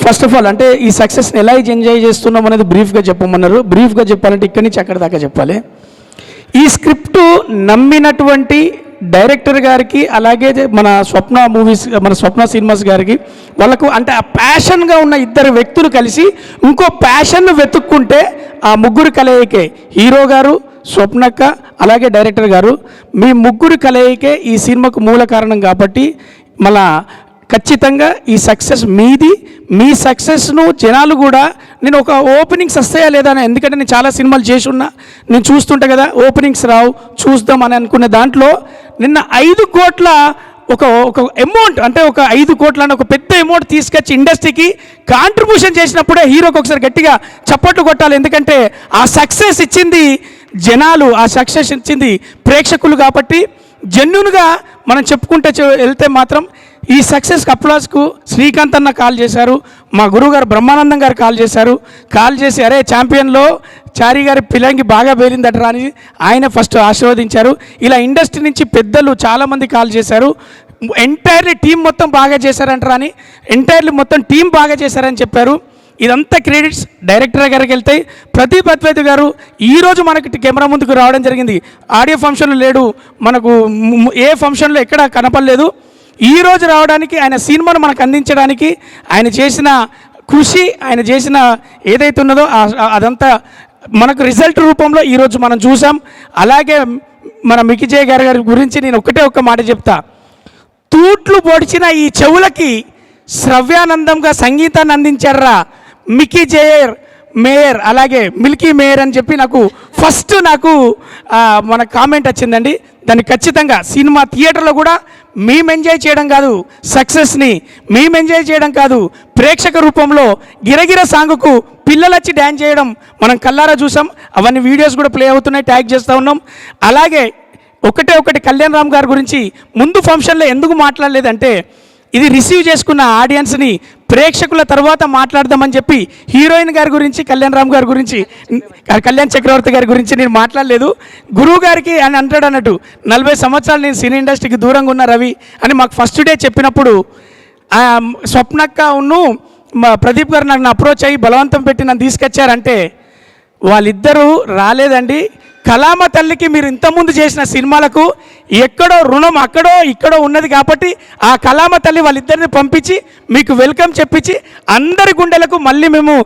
First of all అంటే ఈ సక్సెస్ని ఎలా ఎంజాయ్ చేస్తున్నాం అనేది బ్రీఫ్గా చెప్పమన్నారు. బ్రీఫ్గా చెప్పాలంటే ఇక్కడి నుంచి అక్కడి దాకా చెప్పాలి. ఈ స్క్రిప్ట్ నమ్మినటువంటి డైరెక్టర్ గారికి, అలాగే మన స్వప్న సినిమాస్ గారికి, వాళ్ళకు అంటే ఆ ప్యాషన్గా ఉన్న ఇద్దరు వ్యక్తులు కలిసి ఇంకో ప్యాషన్ను వెతుక్కుంటే ఆ ముగ్గురు కలయికే హీరో గారు, స్వప్నక్క, అలాగే డైరెక్టర్ గారు, మీ ముగ్గురు కలయికే ఈ సినిమాకు మూల కారణం. కాబట్టి మళ్ళా ఖచ్చితంగా ఈ సక్సెస్ మీది. మీ సక్సెస్ను జనాలు కూడా, నేను ఒక ఓపెనింగ్స్ వస్తాయా లేదా అని, ఎందుకంటే నేను చాలా సినిమాలు చేసి ఉన్నా, నేను చూస్తుంటా కదా, ఓపెనింగ్స్ రావు చూద్దాం అని అనుకునే దాంట్లో నిన్న 5 కోట్ల ఒక అమౌంట్, అంటే ఒక 5 కోట్ల అని ఒక పెద్ద అమౌంట్ తీసుకొచ్చి ఇండస్ట్రీకి కాంట్రిబ్యూషన్ చేసినప్పుడే హీరోకి ఒకసారి గట్టిగా చప్పట్లు కొట్టాలి. ఎందుకంటే ఆ సక్సెస్ ఇచ్చింది జనాలు, ఆ సక్సెస్ ఇచ్చింది ప్రేక్షకులు. కాబట్టి జెన్యూన్గా మనం చెప్పుకుంటే వెళ్తే మాత్రం ఈ సక్సెస్ అప్లాస్కు శ్రీకాంత్ అన్న కాల్ చేశారు, మా గురువుగారు బ్రహ్మానందం గారు కాల్ చేసి అరే ఛాంపియన్లో చారి గారి పిల్లంగి బాగా పేరిందటరా అని ఆయన ఫస్ట్ ఆశీర్వదించారు. ఇలా ఇండస్ట్రీ నుంచి పెద్దలు చాలామంది కాల్ చేశారు, ఎంటైర్లీ టీం మొత్తం బాగా చేశారంటారా అని, ఎంటైర్లీ మొత్తం టీం బాగా చేశారని చెప్పారు. ఇదంతా క్రెడిట్స్ డైరెక్టర్ గారికి వెళ్తాయి. ప్రదీప్ అద్వైత్ గారు ఈరోజు మనకి కెమెరా ముందుకు రావడం జరిగింది. ఆడియో ఫంక్షన్లో లేడు, మనకు ఏ ఫంక్షన్లో ఎక్కడ కనపడలేదు. ఈరోజు రావడానికి, ఆయన సినిమాను మనకు అందించడానికి ఆయన చేసిన కృషి, ఆయన చేసిన ఏదైతే ఉన్నదో అదంతా మనకు రిజల్ట్ రూపంలో ఈరోజు మనం చూసాం. అలాగే మన మికిజయ్ గారి గురించి నేను ఒక్క మాట చెప్తా. తూట్లు పొడిచిన ఈ చెవులకి శ్రవ్యానందంగా సంగీతాన్ని అందించారా మికిజయ్ మేయర్, అలాగే మిల్కీ మేయర్ అని చెప్పి ఫస్ట్ మన కామెంట్ వచ్చిందండి. దాన్ని ఖచ్చితంగా సినిమా థియేటర్లో కూడా మేము ఎంజాయ్ చేయడం కాదు, సక్సెస్ని మేము ఎంజాయ్ చేయడం కాదు, ప్రేక్షక రూపంలో గిరగిర సాంగుకు పిల్లలు వచ్చి డ్యాన్స్ చేయడం మనం కల్లారా చూసాం. అవన్నీ వీడియోస్ కూడా ప్లే అవుతున్నాయి, ట్యాగ్ చేస్తూ ఉన్నాం. అలాగే ఒకటి కళ్యాణ్ రామ్ గారి గురించి ముందు ఫంక్షన్లో ఎందుకు మాట్లాడలేదంటే, ఇది రిసీవ్ చేసుకున్న ఆడియన్స్ని ప్రేక్షకుల తర్వాత మాట్లాడదామని చెప్పి హీరోయిన్ గారి గురించి, కళ్యాణ్ రామ్ గారి గురించి, కళ్యాణ్ చక్రవర్తి గారి గురించి నేను మాట్లాడలేదు. గురువు గారికి అని అంటాడు అన్నట్టు 40 సంవత్సరాలు నేను సినీ ఇండస్ట్రీకి దూరంగా ఉన్న రవి అని మాకు ఫస్ట్ డే చెప్పినప్పుడు స్వప్నక్క ప్రదీప్ గారు నాకు అప్రోచ్ అయ్యి బలవంతం పెట్టి నన్ను తీసుకొచ్చారంటే వాళ్ళిద్దరూ రాలేదండి. కళామ తల్లికి మీరు ఇంతకుముందు చేసిన సినిమాలకు ఎక్కడో రుణం అక్కడో ఇక్కడో ఉన్నది కాబట్టి ఆ కళామ తల్లి వాళ్ళిద్దరిని పంపించి మీకు వెల్కమ్ చెప్పించి అందరి గుండెలకు మళ్ళీ మేము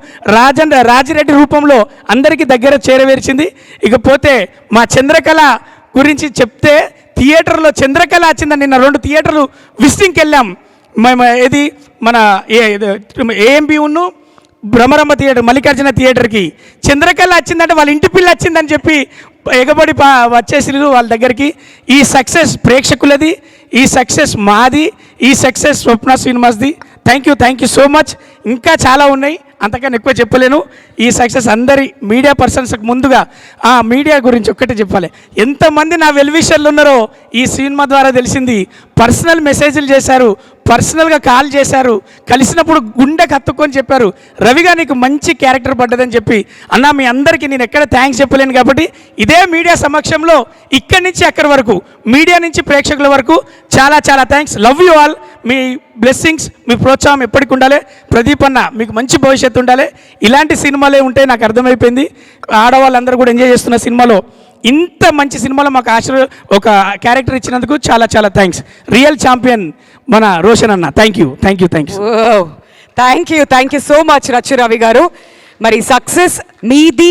రాజిరెడ్డి రూపంలో అందరికీ దగ్గర చేరవేర్చింది. ఇకపోతే మా చంద్రకళ గురించి చెప్తే, థియేటర్లో చంద్రకళ వచ్చిందని నిన్న 2 థియేటర్లు విజిటింగ్కి వెళ్ళాం మేము. ఏది మన ఏఎంబి భ్రమరమ్మ థియేటర్, మల్లికార్జున థియేటర్కి చంద్రకళ వచ్చిందంటే వాళ్ళ ఇంటి పిల్ల వచ్చిందని చెప్పి ఎగబడి వచ్చేసిరు వాళ్ళ దగ్గరికి. ఈ సక్సెస్ ప్రేక్షకులది, ఈ సక్సెస్ మాది, ఈ సక్సెస్ స్వప్న శ్రీనివాస్ది. Thank you so much. ఇంకా చాలా ఉన్నాయి, అంతకన్నా ఎక్కువ చెప్పలేను. ఈ సక్సెస్ అందరి మీడియా పర్సన్స్కి ముందుగా మీడియా గురించి ఒక్కటే చెప్పాలి. ఎంతమంది నా వెల్విషర్లు ఉన్నారో ఈ సినిమా ద్వారా తెలిసింది. పర్సనల్ మెసేజ్లు చేశారు, పర్సనల్గా కాల్ చేశారు, కలిసినప్పుడు గుండె కత్తుకొని చెప్పారు రవిగా నీకు మంచి క్యారెక్టర్ పడ్డదని చెప్పి. అన్న మీ అందరికీ నేను ఎక్కడ థ్యాంక్స్ చెప్పలేను. కాబట్టి ఇదే మీడియా సమక్షంలో ఇక్కడి నుంచి అక్కడి వరకు, మీడియా నుంచి ప్రేక్షకుల వరకు చాలా థ్యాంక్స్. Love you all. మీ బ్లెస్సింగ్స్, మీ ప్రోత్సాహం ఎప్పటికి ఉండాలి. ప్రదీప్ అన్న మీకు మంచి భవిష్యత్తు ఉండాలి. ఇలాంటి సినిమాలే ఉంటాయి, నాకు అర్థమైపోయింది. ఆడవాళ్ళందరూ కూడా ఎంజాయ్ చేస్తున్న సినిమాలో, ఇంత మంచి సినిమాలో మాకు ఒక క్యారెక్టర్ ఇచ్చినందుకు చాలా థ్యాంక్స్. రియల్ ఛాంపియన్ మన రోషన్ అన్న. Thank you so much Racchu Ravi గారు. మరి సక్సెస్ మీది,